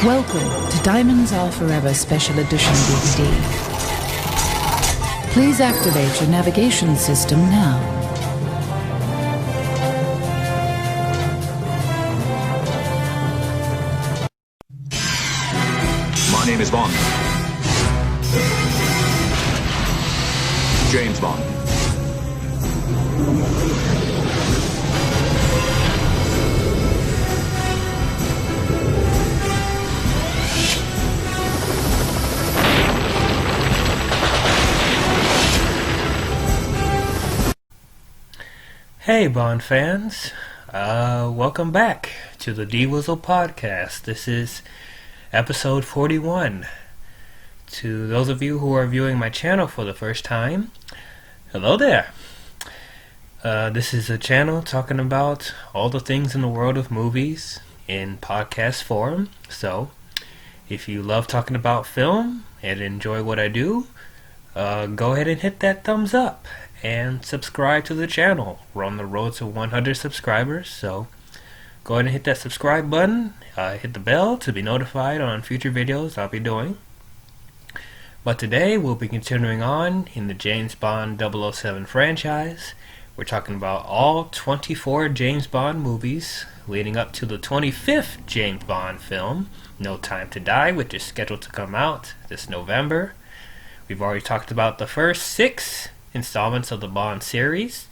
Welcome to Diamonds Are Forever Special Edition DVD. Please activate your navigation system now. My name is Bond. James Bond. Hey Bond fans, welcome back to the D-WIZZLE podcast. This is episode 41. To those of you who are viewing my channel for the first time, hello there. This is a channel talking about all the things in the world of movies in podcast form. So, if you love talking about film and enjoy what I do, go ahead and hit that thumbs up and subscribe to the channel. We're on the road to 100 subscribers, so go ahead and hit that subscribe button, hit the bell to be notified on future videos I'll be doing. But today we'll be continuing on in the James Bond 007 franchise. We're talking about all 24 James Bond movies leading up to the 25th James Bond film, No Time to Die, which is scheduled to come out this November. We've already talked about the first 6 installments of the Bond series,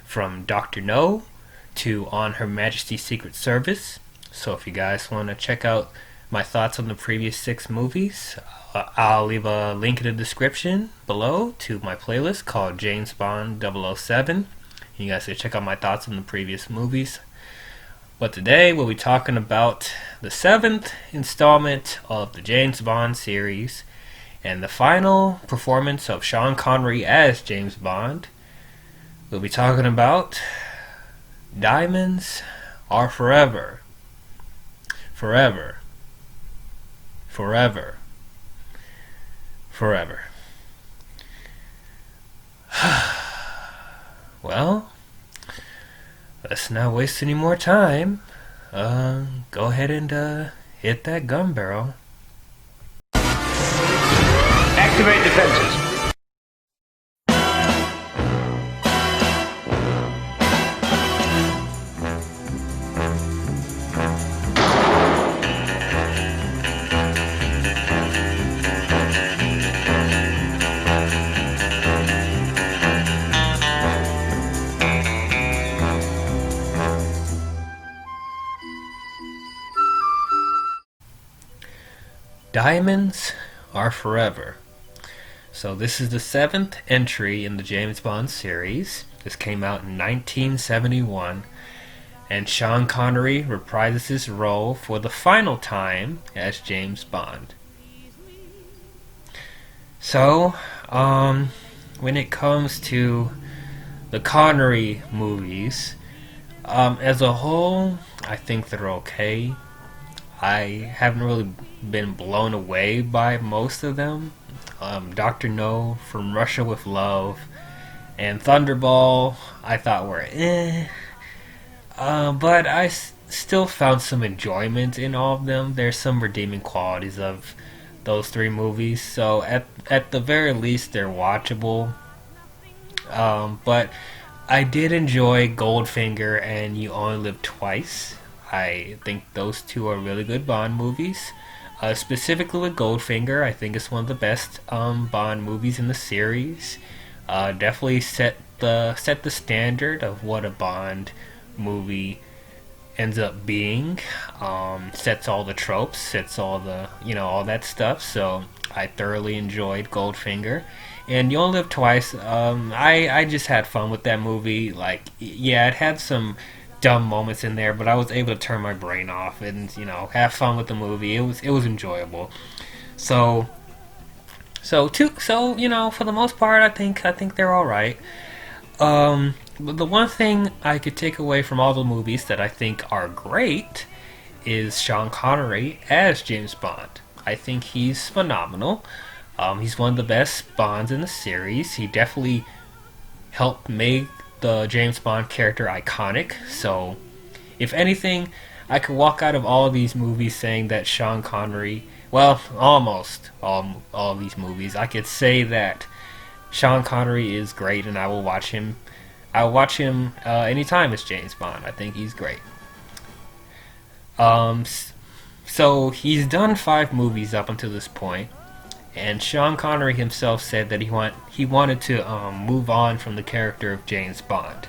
from Dr. No to On Her Majesty's Secret Service. So if you guys want to check out my thoughts on the previous 6 movies, I'll leave a link in the description below to my playlist called James Bond 007. You guys can check out my thoughts on the previous movies. But today we'll be talking about the 7th installment of the James Bond series, and the final performance of Sean Connery as James Bond. We'll be talking about Diamonds Are Forever. Forever. Forever. Forever. Well, let's not waste any more time. Go ahead and hit that gun barrel. Activate defenses. Diamonds Are Forever. So this is the 7th entry in the James Bond series. This came out in 1971, and Sean Connery reprises his role for the final time as James Bond. So, when it comes to the Connery movies, as a whole, I think they're okay. I haven't really been blown away by most of them. Dr. No, From Russia with Love, and Thunderball I thought were but I still found some enjoyment in all of them. There's some redeeming qualities of those 3 movies, so at the very least they're watchable. But I did enjoy Goldfinger and You Only Live Twice. I think those 2 are really good Bond movies. Specifically with Goldfinger, I think it's one of the best Bond movies in the series. Definitely set the standard of what a Bond movie ends up being. Sets all the tropes, sets all the all that stuff. So I thoroughly enjoyed Goldfinger. And You Only Live Twice. I just had fun with that movie. Like, yeah, it had some dumb moments in there, but I was able to turn my brain off and have fun with the movie. It was enjoyable. So for the most part, I think they're all right. But the one thing I could take away from all the movies that I think are great is Sean Connery as James Bond. I think he's phenomenal. He's one of the best Bonds in the series. He definitely helped make the James Bond character iconic. So, if anything, I could walk out of all of these movies saying that Sean Connery, well, almost all of these movies, I could say that Sean Connery is great, and I will watch him. I will watch him anytime as James Bond. I think he's great. So he's done 5 movies up until this point, and Sean Connery himself said that he wanted to move on from the character of James Bond,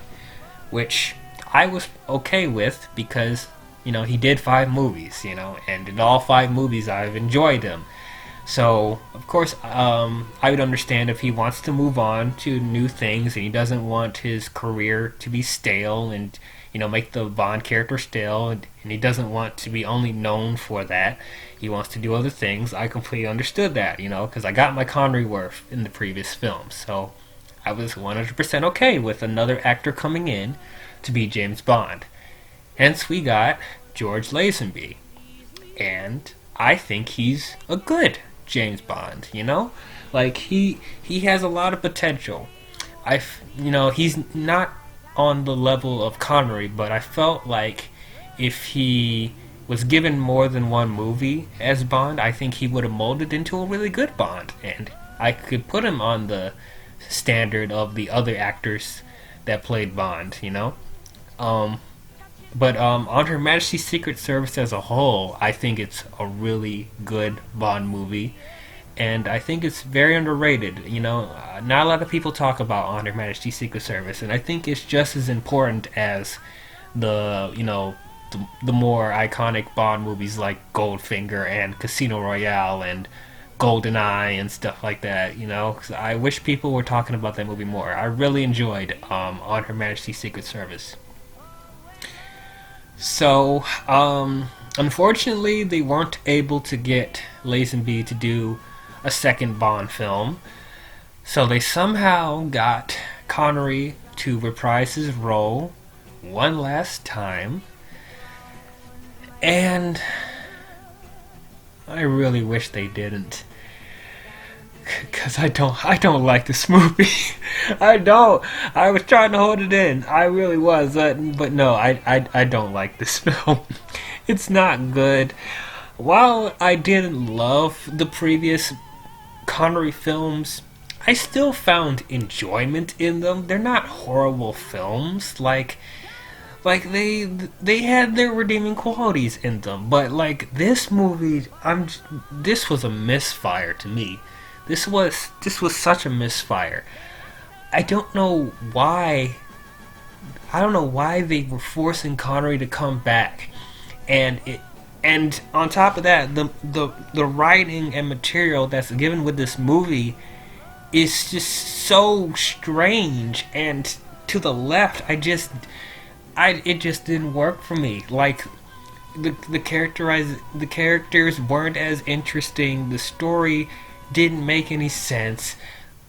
which I was okay with because he did 5 movies, and in all 5 movies I've enjoyed him. So of course I would understand if he wants to move on to new things and he doesn't want his career to be stale and make the Bond character stale, and he doesn't want to be only known for that. He wants to do other things. I completely understood that, because I got my Connery worth in the previous films. So I was 100% okay with another actor coming in to be James Bond. Hence we got George Lazenby. And I think he's a good James Bond, Like, he has a lot of potential. He's not on the level of Connery, but I felt like if he was given more than one movie as Bond, I think he would have molded into a really good Bond, and I could put him on the standard of the other actors that played Bond, But on Her Majesty's Secret Service as a whole, I think it's a really good Bond movie. And I think it's very underrated. Not a lot of people talk about On Her Majesty's Secret Service, and I think it's just as important as the more iconic Bond movies like Goldfinger and Casino Royale and GoldenEye and stuff like that. 'Cause I wish people were talking about that movie more. I really enjoyed On Her Majesty's Secret Service. So, unfortunately, they weren't able to get Lazenby to do a second Bond film, so they somehow got Connery to reprise his role one last time, and I really wish they didn't, because I don't like this movie. I don't. I was trying to hold it in. I really was, but no, I don't like this film. It's not good. While I didn't love the previous Connery films, I still found enjoyment in them. They're not horrible films. Like they had their redeeming qualities in them. But like this movie, this was a misfire to me. This was such a misfire. I don't know why they were forcing Connery to come back, and on top of that, the writing and material that's given with this movie is just so strange and to the left. It just didn't work for me. Like the characters weren't as interesting. The story didn't make any sense.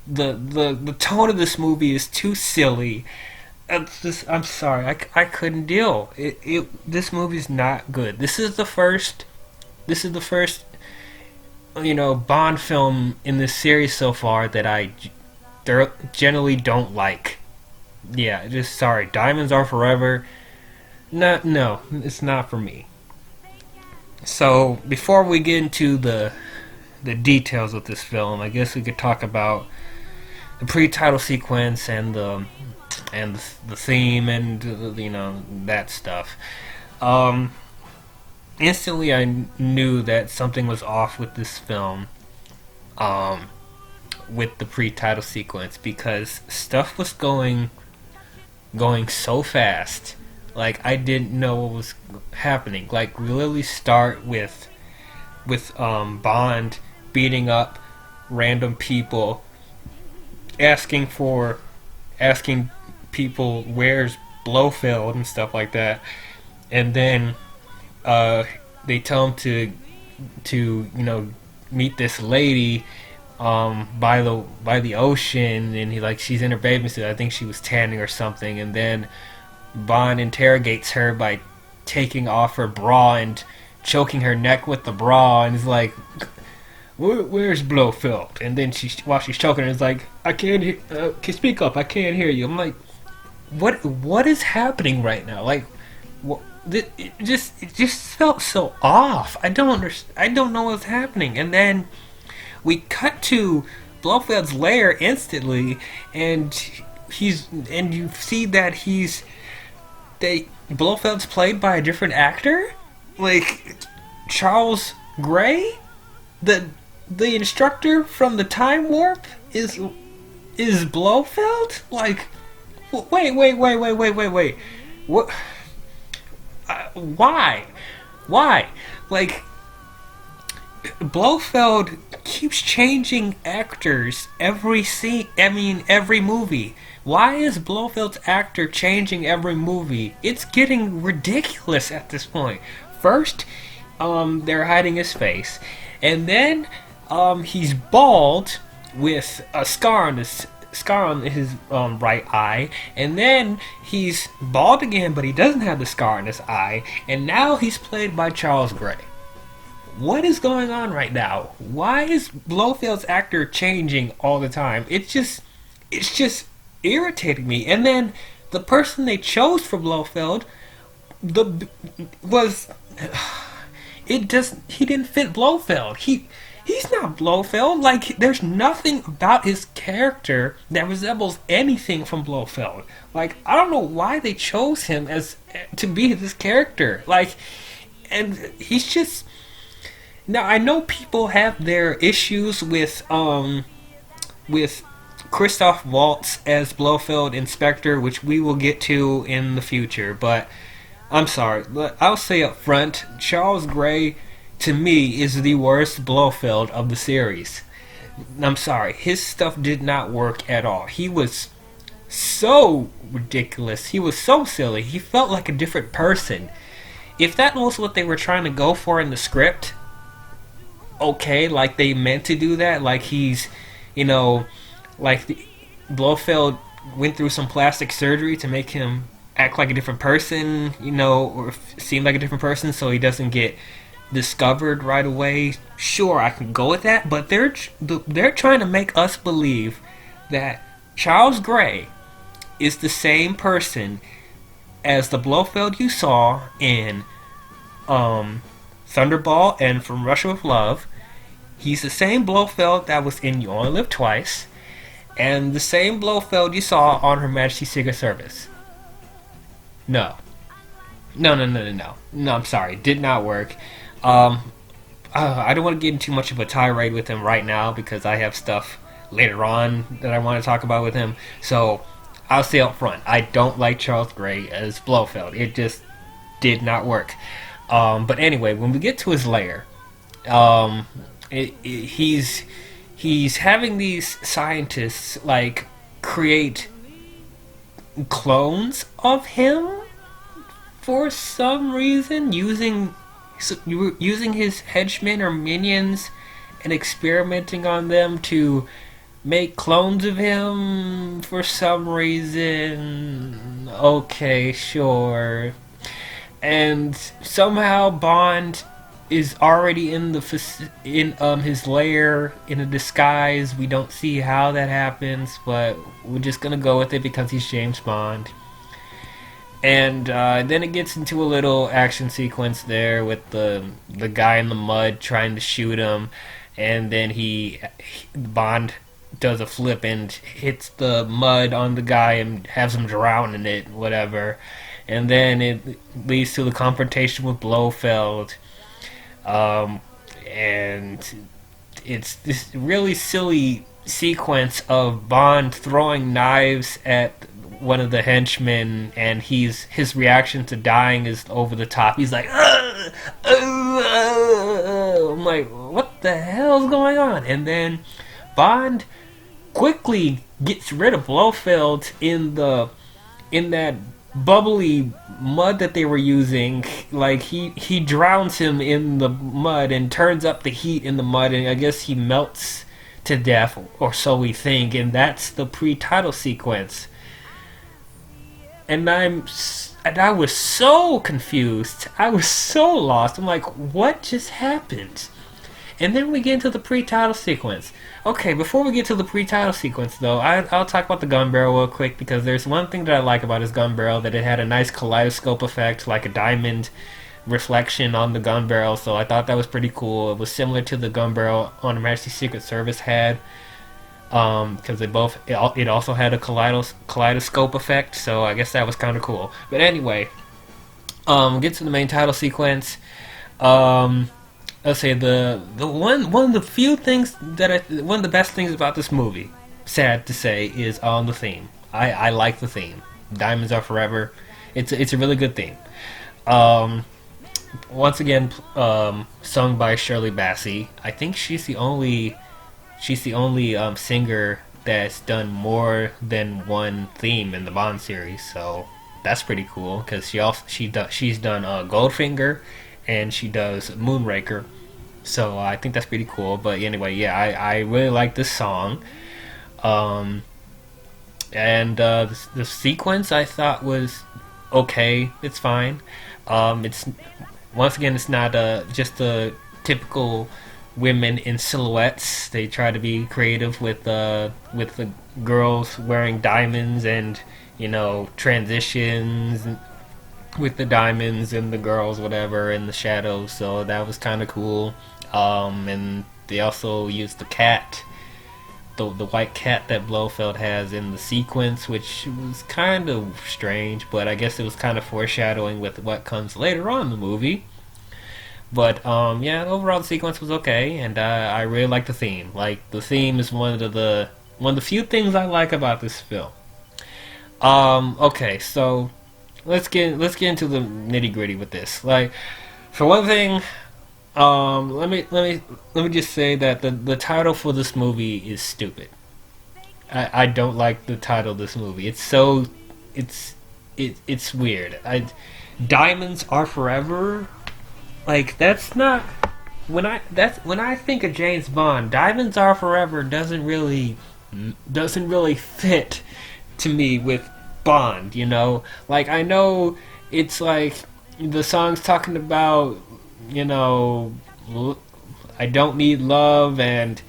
The tone of this movie is too silly. I'm sorry, I couldn't deal. This movie's not good. This is the first Bond film in this series so far that I generally don't like. Yeah, just sorry. Diamonds Are Forever. No, it's not for me. So before we get into the details of this film, I guess we could talk about the pre-title sequence and the theme and that stuff. Instantly I knew that something was off with this film, with the pre-title sequence, because stuff was going so fast. Like, I didn't know what was happening. Like, we literally start with Bond beating up random people, asking people where's Blofeld and stuff like that, and then they tell him to meet this lady by the ocean, and she's in her bathing suit. I think she was tanning or something, and then Bond interrogates her by taking off her bra and choking her neck with the bra, and is like, where's Blofeld? And then while she's choking her, it's like, I can't hear. Can speak up? I can't hear you. I'm like, what is happening right now? Like, it just felt so off. I don't know what's happening. And then we cut to Blofeld's lair instantly, and you see that Blofeld's played by a different actor, like Charles Gray, the instructor from the time warp is Blofeld. Like, wait, what? Why? Like, Blofeld keeps changing actors every scene. I mean, every movie. Why is Blofeld's actor changing every movie? It's getting ridiculous at this point. First, they're hiding his face, and then he's bald with a scar on his right eye, and then he's bald again, but he doesn't have the scar on his eye, and now he's played by Charles Gray. What is going on right now? Why is Blofeld's actor changing all the time? It's just irritating me. And then the person they chose for Blofeld he didn't fit Blofeld. He's not Blofeld. Like, there's nothing about his character that resembles anything from Blofeld. Like, I don't know why they chose him to be this character. Like, and he's just... Now, I know people have their issues with Christoph Waltz as Blofeld Inspector, which we will get to in the future, but I'm sorry. I'll say up front, Charles Gray, to me, is the worst Blofeld of the series. I'm sorry. His stuff did not work at all. He was so ridiculous. He was so silly. He felt like a different person. If that was what they were trying to go for in the script, okay, like they meant to do that, like he's, Blofeld went through some plastic surgery to make him act like a different person, or seem like a different person so he doesn't get discovered right away. Sure, I can go with that, but they're trying to make us believe that Charles Gray is the same person as the Blofeld you saw in Thunderball and From Russia with Love. He's the same Blofeld that was in You Only Live Twice, and the same Blofeld you saw on Her Majesty's Secret Service. No, I'm sorry, did not work. I don't want to get into too much of a tirade with him right now because I have stuff later on that I want to talk about with him. So I'll say up front, I don't like Charles Gray as Blofeld. It just did not work. But anyway, when we get to his lair, he's having these scientists like create clones of him for some reason, using his henchmen or minions and experimenting on them to make clones of him for some reason. Okay, sure. And somehow Bond is already in his lair in a disguise. We don't see how that happens, but we're just gonna go with it because he's James Bond. And then it gets into a little action sequence there with the guy in the mud trying to shoot him, and then Bond does a flip and hits the mud on the guy and has him drown in it, whatever. And then it leads to the confrontation with Blofeld. And it's this really silly sequence of Bond throwing knives at one of the henchmen, and his reaction to dying is over the top. He's like, I'm like, what the hell's going on? And then Bond quickly gets rid of Blofeld in that bubbly mud that they were using. Like he drowns him in the mud and turns up the heat in the mud, and I guess he melts to death, or so we think, and that's the pre-title sequence. And I was so confused. I was so lost. I'm like, what just happened? And then we get into the pre-title sequence. Okay, before we get to the pre-title sequence, though, I'll talk about the gun barrel real quick, because there's one thing that I like about his gun barrel, that it had a nice kaleidoscope effect, like a diamond reflection on the gun barrel, so I thought that was pretty cool. It was similar to the gun barrel on Her Majesty's Secret Service had, because it also had a kaleidoscope effect, so I guess that was kind of cool. But anyway, get to the main title sequence. Let's say one of the few things one of the best things about this movie, sad to say, is on the theme. I like the theme. Diamonds Are Forever. It's a really good theme. Once again, sung by Shirley Bassey. I think she's the only singer that's done more than one theme in the Bond series. So that's pretty cool, because she's done Goldfinger, and she does Moonraker. So I think that's pretty cool. But anyway, yeah, I really like this song. And the sequence I thought was okay. It's fine. It's once again, it's not just the typical women in silhouettes. They try to be creative with the girls wearing diamonds, and transitions with the diamonds and the girls, whatever, in the shadows. So that was kind of cool. And they also used the cat, the white cat that Blofeld has in the sequence, which was kind of strange, but I guess it was kind of foreshadowing with what comes later on in the movie. But yeah, overall the sequence was okay, and I really like the theme. Like, the theme is one of the few things I like about this film. Okay, so let's get into the nitty gritty with this. Like, for one thing, let me just say that the title for this movie is stupid. I don't like the title of this movie. It's weird. Diamonds Are Forever. Like, that's not when I think of James Bond. Diamonds Are Forever doesn't really fit to me with Bond. Like, I know it's like the song's talking about, I don't need love, and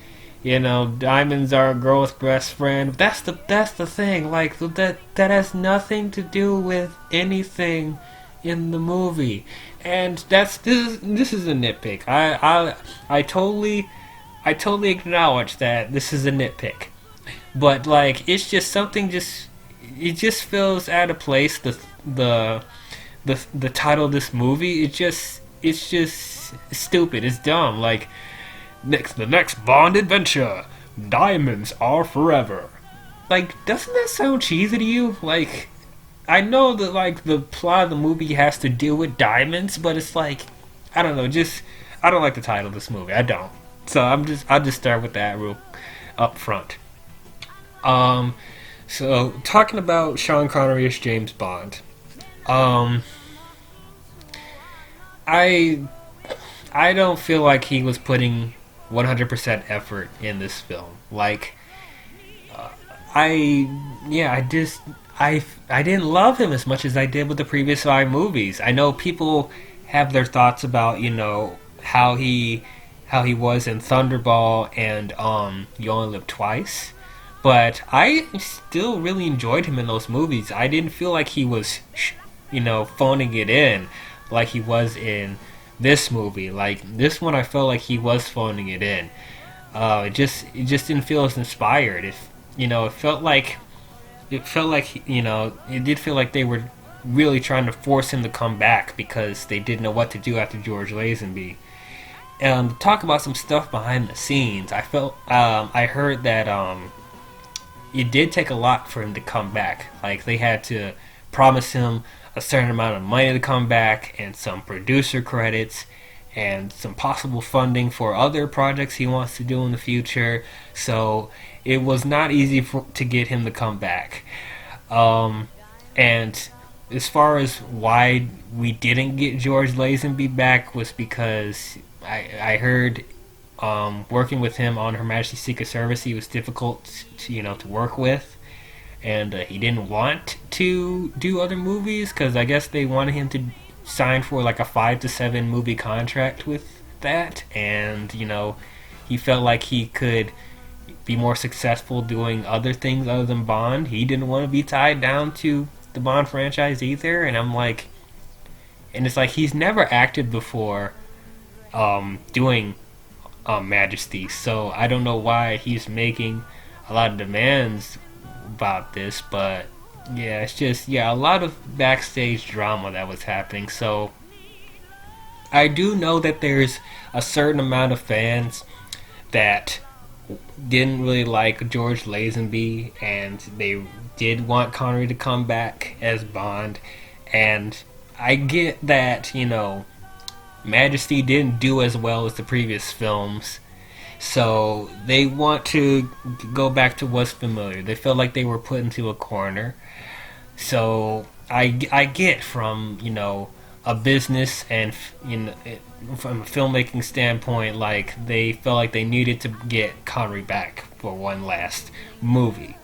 diamonds are a girl's best friend. That's the thing. Like, that has nothing to do with anything in the movie, and this is a nitpick. I totally acknowledge that this is a nitpick, but like, it's just something. It just feels out of place. The title of this movie. It's just stupid. It's dumb. Like, the next Bond adventure, Diamonds Are Forever. Like, doesn't that sound cheesy to you? Like, I know that, like, the plot of the movie has to do with diamonds, but it's like, I don't know. I don't like the title of this movie. I don't. So I'll just start with that real up front. So talking about Sean Connery as James Bond. I don't feel like he was putting 100% effort in this film. Like, I didn't love him as much as I did with the previous 5 movies. I know people have their thoughts about, how he was in Thunderball and You Only Live Twice, but I still really enjoyed him in those movies. I didn't feel like he was, phoning it in like he was in this movie. Like, this one, I felt like he was phoning it in. It just didn't feel as inspired. It felt like it did feel like they were really trying to force him to come back because they didn't know what to do after George Lazenby. Talk about some stuff behind the scenes. I heard that it did take a lot for him to come back. Like, they had to promise him a certain amount of money to come back, and some producer credits, and some possible funding for other projects he wants to do in the future. So it was not easy to get him to come back. And as far as why we didn't get George Lazenby back was because I heard working with him on Her Majesty's Secret Service, he was difficult to work with. And he didn't want to do other movies because I guess they wanted him to sign for like a 5 to 7 movie contract with that, and he felt like he could be more successful doing other things other than Bond. He didn't want to be tied down to the Bond franchise either, and it's like he's never acted before doing Majesty, so I don't know why he's making a lot of demands about this, but yeah, it's just a lot of backstage drama that was happening. So I do know that there's a certain amount of fans that didn't really like George Lazenby, and they did want Connery to come back as Bond, and I get that, Majesty didn't do as well as the previous films, so they want to go back to what's familiar. They felt like they were put into a corner. So I get from a business and from a filmmaking standpoint, like they felt like they needed to get Connery back for one last movie.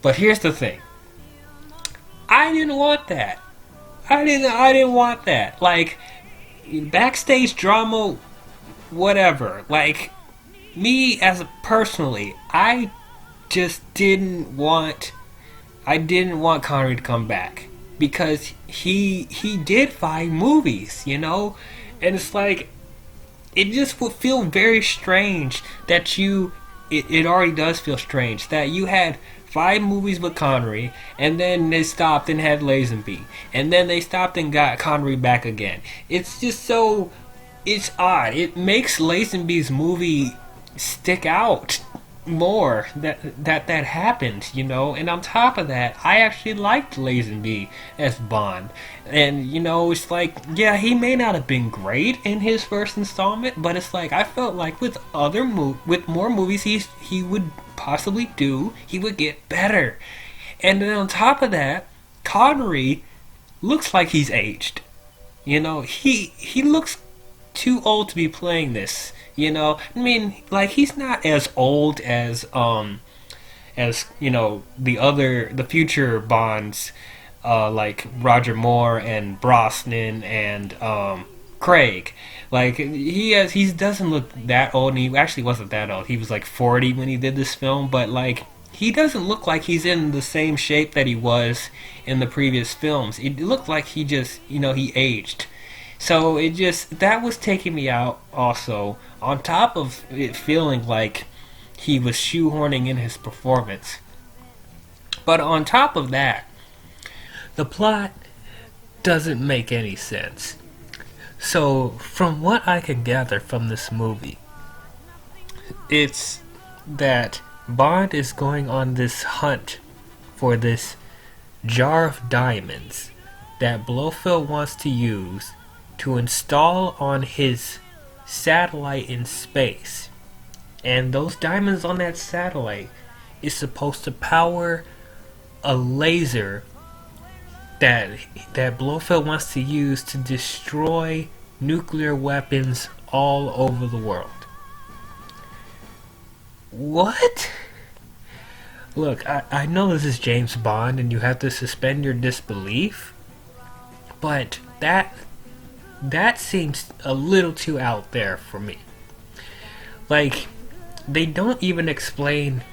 But here's the thing: I didn't want that. I didn't want that. Like, backstage drama, whatever. Like, me as personally, I just didn't want Connery to come back, because he did 5 movies, and it's like, it just would feel very strange that it already does feel strange that you had 5 movies with Connery, and then they stopped and had Lazenby, and then they stopped and got Connery back again. It's just it's odd. It makes Lazenby's movie stick out more that happened, and on top of that, I actually liked Lazenby as Bond, and it's like, yeah, he may not have been great in his first installment, but it's like, I felt like with more movies he would possibly do, he would get better. And then on top of that, Connery looks like he's aged. He looks too old to be playing this. I mean, like, he's not as old as the future Bonds, like Roger Moore and Brosnan and Craig. Like, he doesn't look that old, and he actually wasn't that old. He was like 40 when he did this film, but like, he doesn't look like he's in the same shape that he was in the previous films. It looked like he just, he aged. So that was taking me out also, on top of it feeling like he was shoehorning in his performance. But on top of that, the plot doesn't make any sense. So from what I can gather from this movie, it's that Bond is going on this hunt for this jar of diamonds that Blofeld wants to use to install on his satellite in space. And those diamonds on that satellite is supposed to power a laser that Blofeld wants to use to destroy nuclear weapons all over the world. What? Look, I know this is James Bond and you have to suspend your disbelief, but that seems a little too out there for me. Like, they don't even explain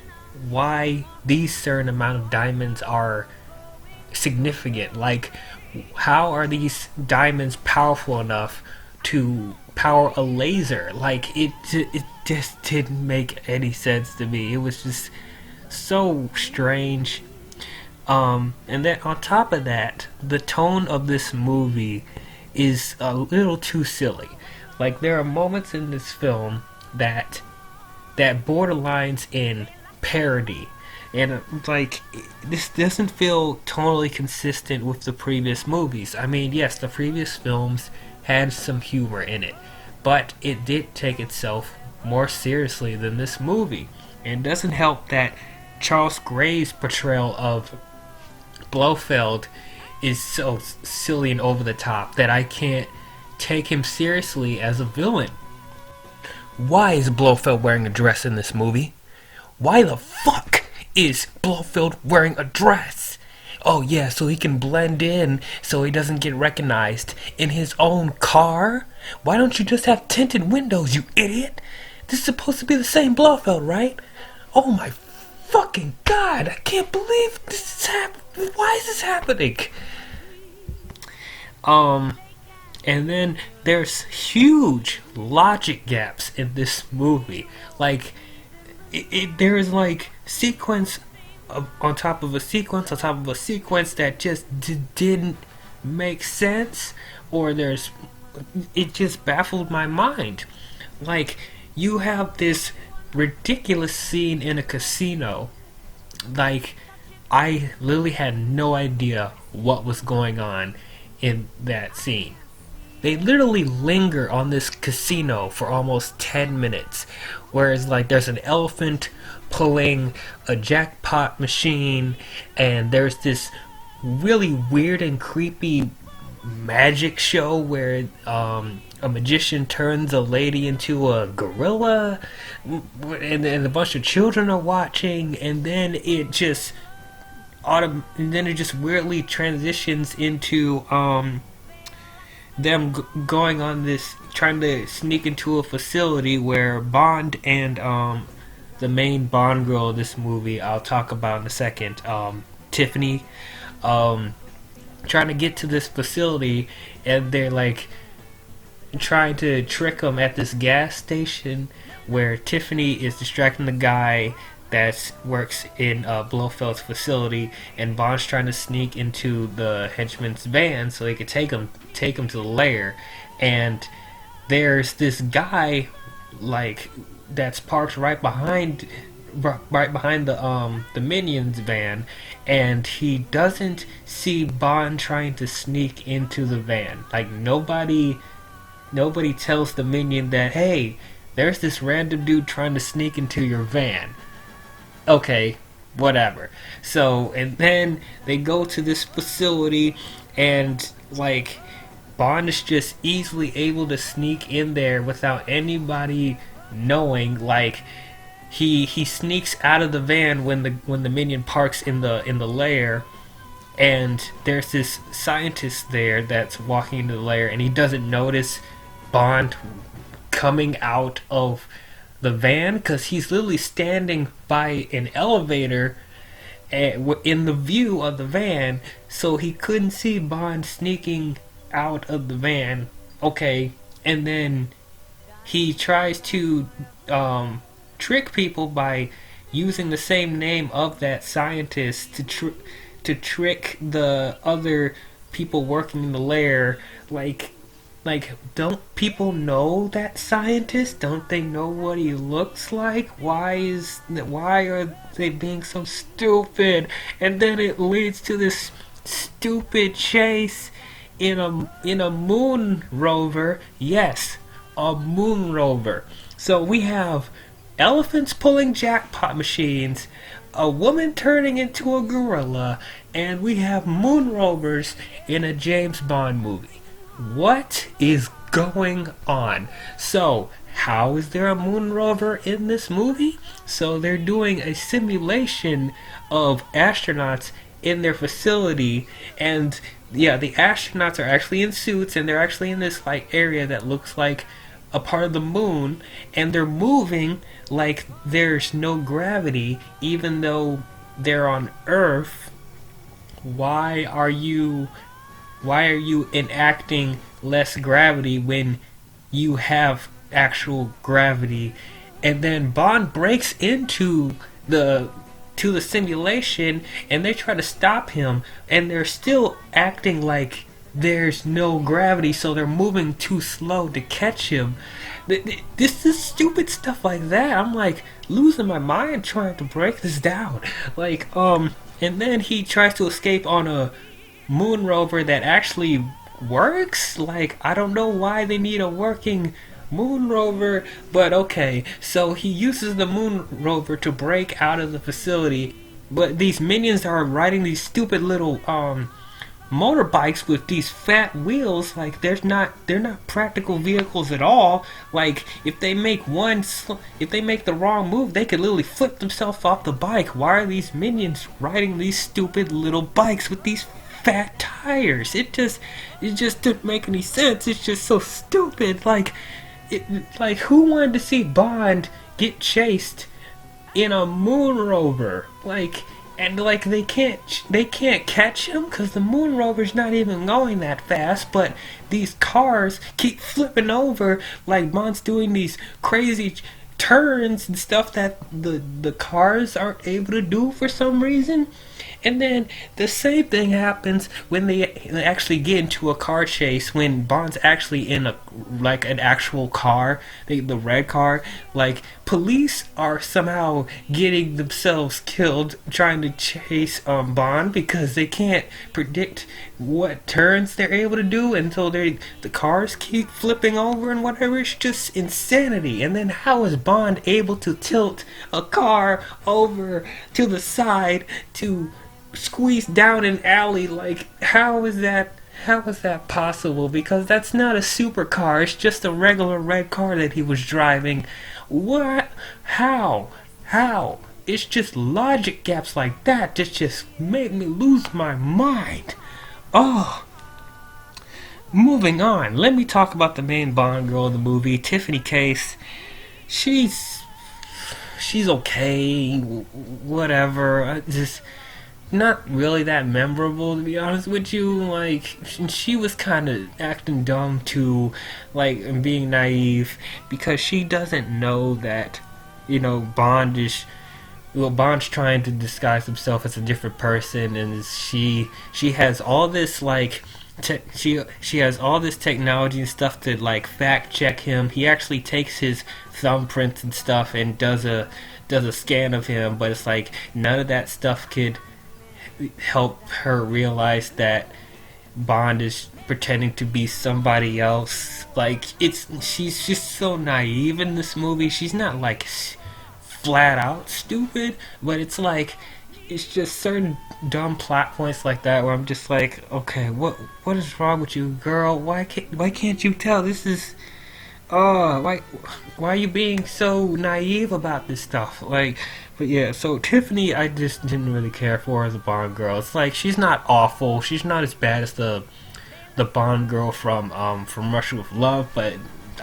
why these certain amount of diamonds are significant. Like, how are these diamonds powerful enough to power a laser? Like, it just didn't make any sense to me. It was just so strange. And then on top of that, the tone of this movie is a little too silly. Like, there are moments in this film that borderlines in parody, and like, this doesn't feel totally consistent with the previous movies. I mean, yes, the previous films had some humor in it, but it did take itself more seriously than this movie. And it doesn't help that Charles Gray's portrayal of Blofeld is so silly and over the top that I can't take him seriously as a villain. Why is Blofeld wearing a dress in this movie? Why the fuck is Blofeld wearing a dress? Oh yeah, so he can blend in so he doesn't get recognized in his own car? Why don't you just have tinted windows, you idiot? This is supposed to be the same Blofeld, right? Oh my fucking god, I can't believe this is happening. Why is this happening? And then there's huge logic gaps in this movie. Like, there's like sequence on top of a sequence on top of a sequence that just didn't make sense, or it just baffled my mind. Like, you have this ridiculous scene in a casino. Like, I literally had no idea what was going on in that scene. They literally linger on this casino for almost 10 minutes. Whereas, like, there's an elephant pulling a jackpot machine, and there's this really weird and creepy magic show where a magician turns a lady into a gorilla, and a bunch of children are watching, and then it just weirdly transitions into them going on this, trying to sneak into a facility where Bond and the main Bond girl of this movie, I'll talk about in a second, Tiffany, trying to get to this facility, and they're like trying to trick them at this gas station where Tiffany is distracting the guy that works in Blofeld's facility, and Bond's trying to sneak into the henchman's van so he could take him to the lair. And there's this guy, like, that's parked right behind the Minions van, and he doesn't see Bond trying to sneak into the van. Like, nobody tells the Minion that, hey, there's this random dude trying to sneak into your van. Okay, whatever. So, and then they go to this facility, and like, Bond is just easily able to sneak in there without anybody knowing. Like, he sneaks out of the van when the Minion parks in the lair, and there's this scientist there that's walking into the lair, and he doesn't notice Bond coming out of the van because he's literally standing by an elevator in the view of the van, so he couldn't see Bond sneaking out of the van. Okay, and then he tries to trick people by using the same name of that scientist to trick the other people working in the lair. Like, don't people know that scientist? Don't they know what he looks like? Why are they being so stupid? And then it leads to this stupid chase in a moon rover. Yes, a moon rover. So we have elephants pulling jackpot machines, a woman turning into a gorilla, and we have moon rovers in a James Bond movie. What is going on? So, how is there a moon rover in this movie? So they're doing a simulation of astronauts in their facility, and yeah, the astronauts are actually in suits, and they're actually in this like area that looks like a part of the moon, and they're moving like there's no gravity, even though they're on Earth. Why are you enacting less gravity when you have actual gravity? And then Bond breaks into the simulation, and they try to stop him, and they're still acting like there's no gravity, so they're moving too slow to catch him. This is stupid stuff like that. I'm like losing my mind trying to break this down. Like, and then he tries to escape on a moon rover that actually works. Like, I don't know why they need a working moon rover, but okay. So he uses the moon rover to break out of the facility, but these minions are riding these stupid little motorbikes with these fat wheels, like they're not practical vehicles at all. Like if they make the wrong move, they could literally flip themselves off the bike. Why are these minions riding these stupid little bikes with these fat tires? It just didn't make any sense. It's just so stupid. Like who wanted to see Bond get chased in a moon rover? And they can't catch him because the moon rover's not even going that fast, but these cars keep flipping over like Bond's doing these crazy turns and stuff that the cars aren't able to do for some reason. And then the same thing happens when they actually get into a car chase, when Bond's actually in an actual car, the red car. Like, police are somehow getting themselves killed trying to chase Bond because they can't predict what turns they're able to do, and so the cars keep flipping over and whatever. It's just insanity. And then how is Bond able to tilt a car over to the side to squeeze down an alley? Like, how is that possible? Because that's not a supercar, it's just a regular red car that he was driving. What? How? It's just logic gaps like that that just make me lose my mind. Oh, moving on, let me talk about the main Bond girl in the movie, Tiffany Case. She's okay, whatever. Just not really that memorable, to be honest with you. Like, she was kind of acting dumb too, like, and being naive, because she doesn't know that, Bond's trying to disguise himself as a different person, and she has all this, like, she has all this technology and stuff to, like, fact check him. He actually takes his thumbprints and stuff and does a scan of him, but it's like none of that stuff could help her realize that Bond is pretending to be somebody else. Like, she's just so naive in this movie. She's not like flat out stupid, but it's like, it's just certain dumb plot points like that where I'm just like, okay, what is wrong with you, girl? Why can't you tell? This is why are you being so naive about this stuff? Like, but yeah, so Tiffany, I just didn't really care for as a Bond girl. It's like, she's not awful, she's not as bad as the Bond girl from Russia with Love, but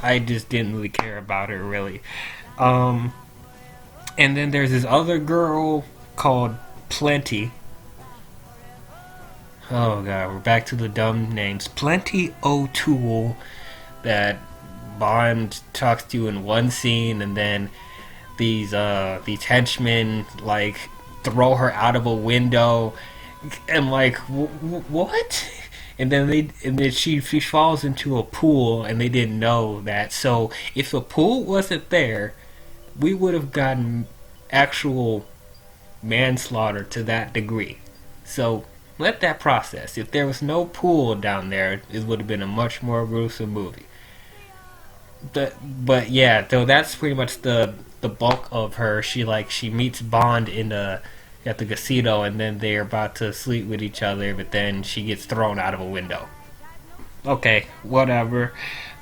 I just didn't really care about her, really. And then there's this other girl called Plenty. Oh god, we're back to the dumb names. Plenty O'Toole, that Bond talks to in one scene, and then these henchmen, like, throw her out of a window, and like, what? And then she falls into a pool, and they didn't know that. So if the pool wasn't there, we would have gotten actual manslaughter to that degree. So let that process. If there was no pool down there, it would have been a much more gruesome movie. But yeah, so that's pretty much the bulk of her. She meets Bond at the casino, and then they're about to sleep with each other, but then she gets thrown out of a window. Okay, whatever.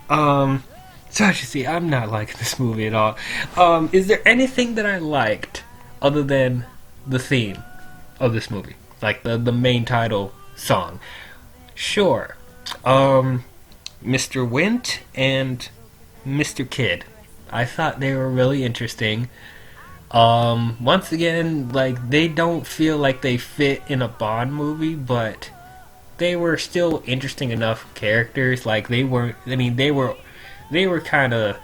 So as you see, I'm not liking this movie at all. Is there anything that I liked other than the theme of this movie? Like the main title song? Sure. Mr. Wint and Mr. Kidd. I thought they were really interesting. Once again, like, they don't feel like they fit in a Bond movie, but they were still interesting enough characters. Like, they were kind of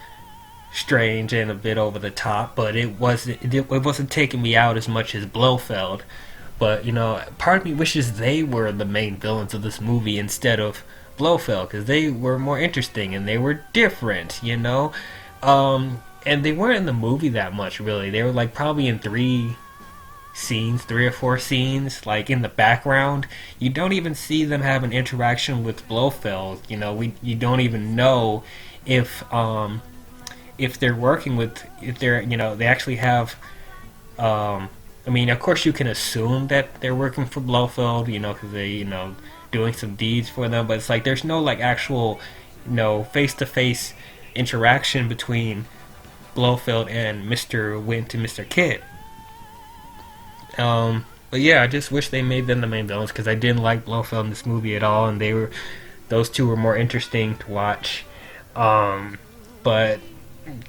strange and a bit over the top, but it wasn't taking me out as much as Blofeld. But, part of me wishes they were the main villains of this movie instead of Blofeld, because they were more interesting and they were different, and they weren't in the movie that much, really. They were, like, probably in 3 or 4 scenes, like, in the background. You don't even see them have an interaction with Blofeld. You don't even know if they're working with, if they're, they actually have, I mean, of course you can assume that they're working for Blofeld, because they, doing some deeds for them, but it's like there's no like actual, face-to-face interaction between Blofeld and Mr. Wint and Mr. Kidd. But yeah, I just wish they made them the main villains, because I didn't like Blofeld in this movie at all, and those two were more interesting to watch. But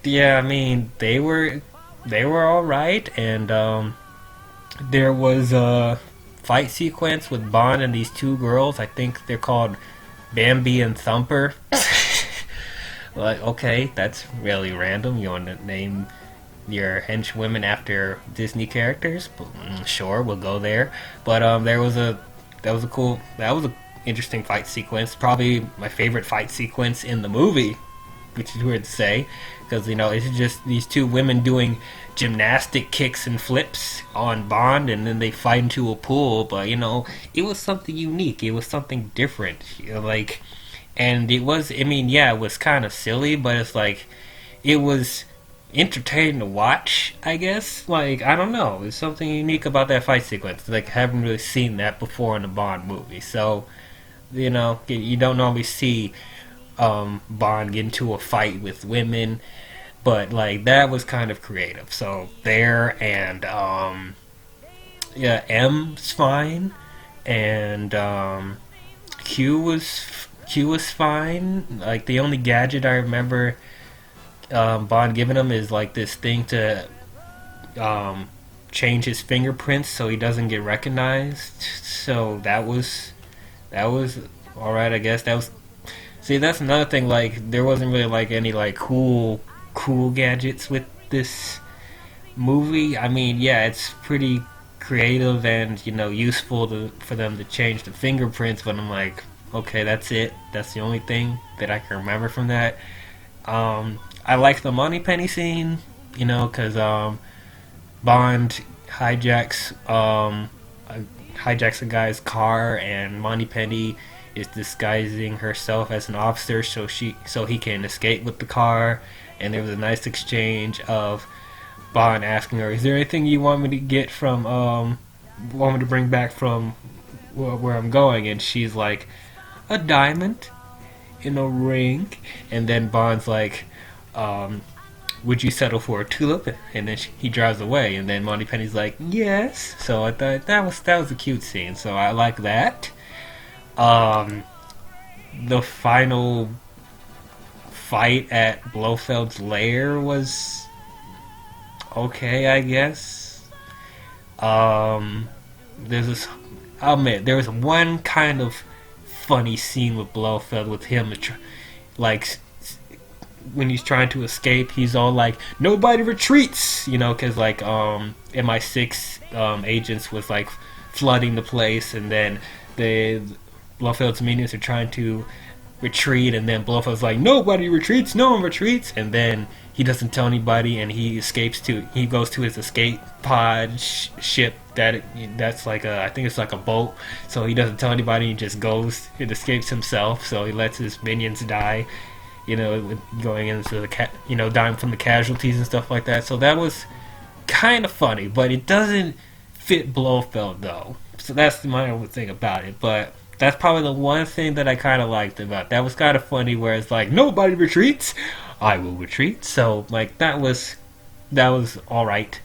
yeah, I mean, they were all right, and there was a fight sequence with Bond and these two girls. I think they're called Bambi and Thumper. Like, okay, that's really random. You want to name your henchwomen after Disney characters? Sure, we'll go there. But that was an interesting fight sequence. Probably my favorite fight sequence in the movie, which is weird to say, because it's just these two women doing gymnastic kicks and flips on Bond, and then they fight into a pool. But it was something unique. It was something different. And it was, it was kind of silly, but it's like, it was entertaining to watch, I guess. Like, I don't know. There's something unique about that fight sequence. Like, I haven't really seen that before in a Bond movie. So, you don't normally see Bond get into a fight with women. But, like, that was kind of creative. So, there, and, M's fine. And, Q was fine. Like, the only gadget I remember Bond giving him is like this thing to change his fingerprints so he doesn't get recognized. So that was alright, I guess. That's another thing. Like, there wasn't really like any like cool gadgets with this movie. It's pretty creative and useful for them to change the fingerprints, but I'm like, okay, that's it. That's the only thing that I can remember from that. I like the Moneypenny scene, because Bond hijacks a guy's car, and Moneypenny is disguising herself as an officer so he can escape with the car. And there was a nice exchange of Bond asking her, "Is there anything you want me to get from want me to bring back from where I'm going?" And she's like, "A diamond in a ring." And then Bond's like, "Would you settle for a tulip?" And then he drives away, and then Moneypenny's like, "Yes." So I thought that was a cute scene, so I like that. The final fight at Blofeld's lair was okay, I guess. I'll admit, there was one kind of funny scene with Blofeld, with him like when he's trying to escape, he's all like, "Nobody retreats," because like MI6 agents was like flooding the place, and then Blofeld's minions are trying to retreat, and then Blofeld's like, "Nobody retreats, no one retreats," and then he doesn't tell anybody, and he goes to his escape pod ship that's like I think it's like a boat, so he doesn't tell anybody, he just goes and escapes himself, so he lets his minions die, going into the dying from the casualties and stuff like that. So that was kind of funny, but it doesn't fit Blofeld though, so that's my only thing about it. But that's probably the one thing that I kind of liked about that. Was kind of funny, where it's like, "Nobody retreats, I will retreat." So like that was all right.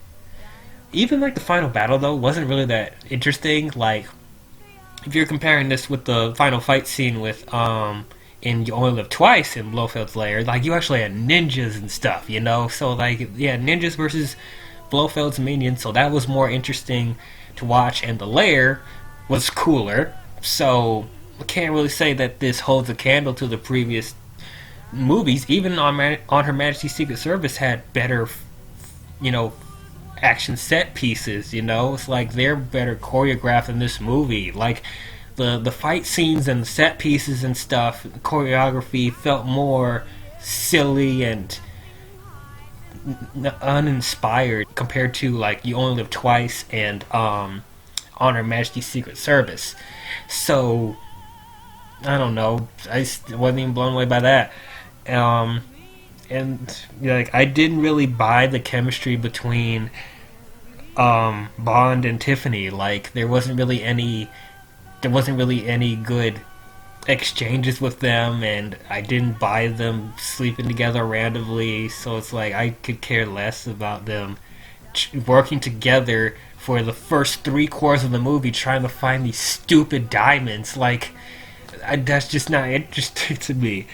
Even like the final battle though wasn't really that interesting. Like, if you're comparing this with the final fight scene with in You Only Live Twice in Blofeld's lair, like, you actually had ninjas and stuff, so like, yeah, ninjas versus Blofeld's minions, so that was more interesting to watch, and the lair was cooler. So I can't really say that this holds a candle to the previous movies. Even on Her Majesty's Secret Service had better action set pieces. It's like they're better choreographed in this movie. Like the fight scenes and the set pieces and stuff, the choreography felt more silly and uninspired compared to like You Only Live Twice and on Her Majesty's Secret Service. So I don't know, I wasn't even blown away by that. And like, I didn't really buy the chemistry between Bond and Tiffany. Like, there wasn't really any there wasn't really any good exchanges with them, and I didn't buy them sleeping together randomly, so it's like I could care less about them working together for the first 3/4 of the movie trying to find these stupid diamonds. Like, that's just not interesting to me.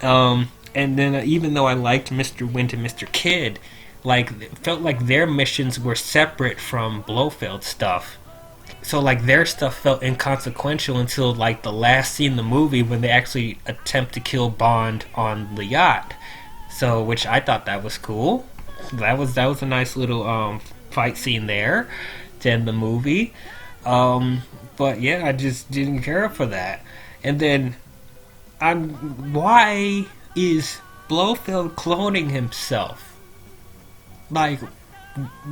And then even though I liked Mr. Wint and Mr. Kidd, like, it felt like their missions were separate from Blofeld's stuff. So, like, their stuff felt inconsequential until, like, the last scene in the movie when they actually attempt to kill Bond on the yacht. So, which I thought that was cool. That was a nice little fight scene there to end the movie. But yeah, I just didn't care for that. And then, why is Blofeld cloning himself? Like,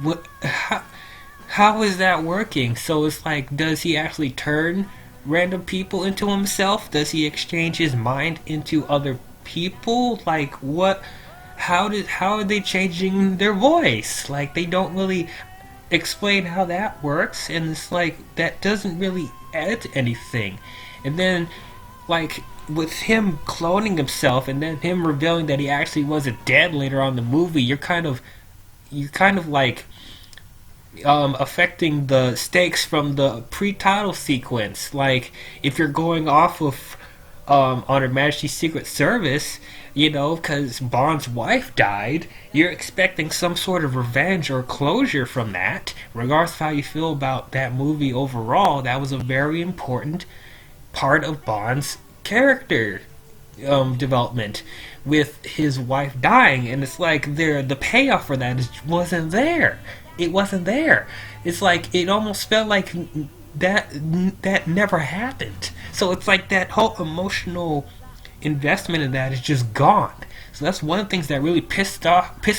what? How is that working? So it's like, does he actually turn random people into himself? Does he exchange his mind into other people? Like, what? How are they changing their voice? Like, they don't really explain how that works, and it's like, that doesn't really add to anything. And then, like, with him cloning himself and then him revealing that he actually wasn't dead later on in the movie, you're kind of like affecting the stakes from the pre-title sequence. Like, if you're going off of on Her Majesty's Secret Service, you know, because Bond's wife died, you're expecting some sort of revenge or closure from that. Regardless of how you feel about that movie overall, that was a very important part of Bond's character development, with his wife dying, and it's like the payoff for that wasn't there. It wasn't there. It's like, it almost felt like that never happened. So it's like that whole emotional investment in that is just gone. So that's one of the things that really pissed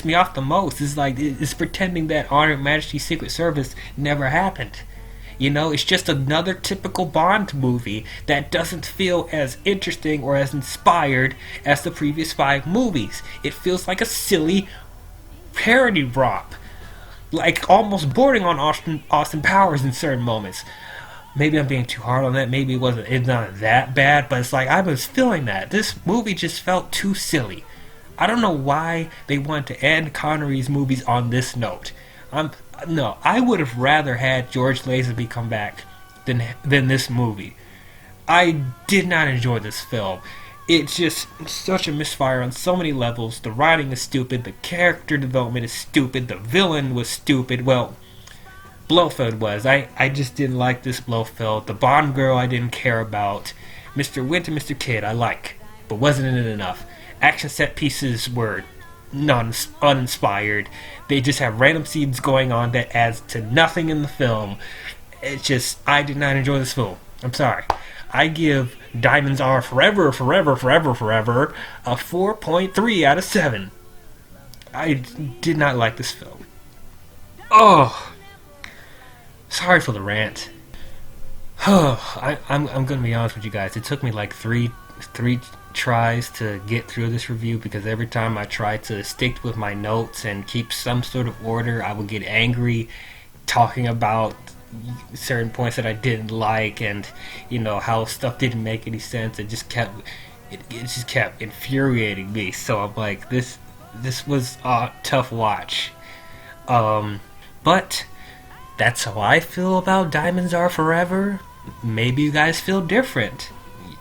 me off the most, is like, it's pretending that On Her Majesty's Secret Service never happened. You know, it's just another typical Bond movie that doesn't feel as interesting or as inspired as the previous 5 movies. It feels like a silly parody romp, like almost bordering on Austin Powers in certain moments. Maybe I'm being too hard on that. Maybe it's not that bad, but it's like, I was feeling that. This movie just felt too silly. I don't know why they want to end Connery's movies on this note. No, I would have rather had George Lazenby come back than this movie. I did not enjoy this film. It's just such a misfire on so many levels. The writing is stupid. The character development is stupid. The villain was stupid. Well, Blofeld was. I just didn't like this Blofeld. The Bond girl I didn't care about. Mr. Wint and Mr. Kidd I like, but wasn't in it enough. Action set pieces were uninspired. They just have random scenes going on that adds to nothing in the film. It's just, I did not enjoy this film. I'm sorry. I give Diamonds Are Forever, Forever, Forever, Forever a 4.3 out of 7. I did not like this film. Oh, sorry for the rant. I'm gonna be honest with you guys. It took me like three tries to get through this review, because every time I tried to stick with my notes and keep some sort of order, I would get angry talking about certain points that I didn't like, and you know, how stuff didn't make any sense. It just kept infuriating me. So I'm like, this was a tough watch. But that's how I feel about Diamonds Are Forever. Maybe you guys feel different.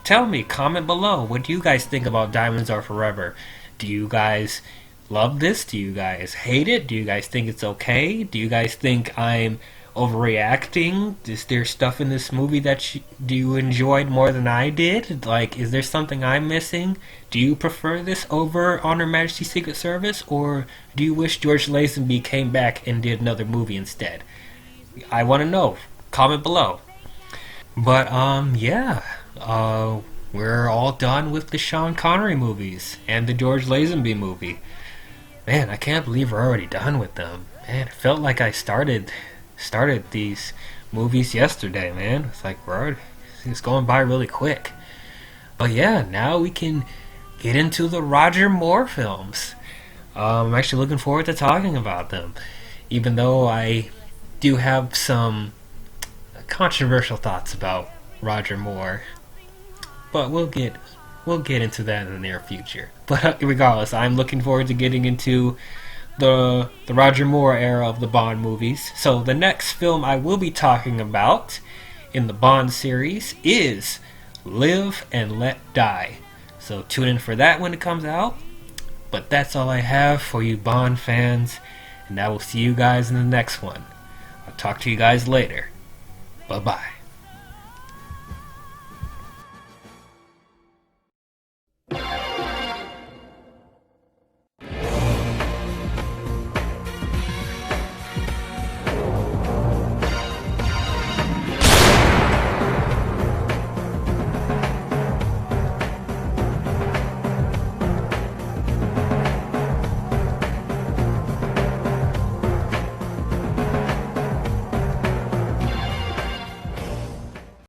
Tell me, comment below. What do you guys think about Diamonds Are Forever? Do you guys love this? Do you guys hate it? Do you guys think it's okay? Do you guys think I'm overreacting? Is there stuff in this movie that you enjoyed more than I did? Like, is there something I'm missing? Do you prefer this over On Her Majesty's Secret Service? Or do you wish George Lazenby came back and did another movie instead? I want to know. Comment below. But, yeah. We're all done with the Sean Connery movies and the George Lazenby movie. Man, I can't believe we're already done with them. Man, it felt like I started these movies yesterday, man. It's like it's going by really quick. But yeah, now we can get into the Roger Moore films. I'm actually looking forward to talking about them, even though I do have some controversial thoughts about Roger Moore. But we'll get into that in the near future. But regardless, I'm looking forward to getting into the Roger Moore era of the Bond movies. So the next film I will be talking about in the Bond series is Live and Let Die. So tune in for that when it comes out. But that's all I have for you Bond fans, and I will see you guys in the next one. I'll talk to you guys later. Bye-bye.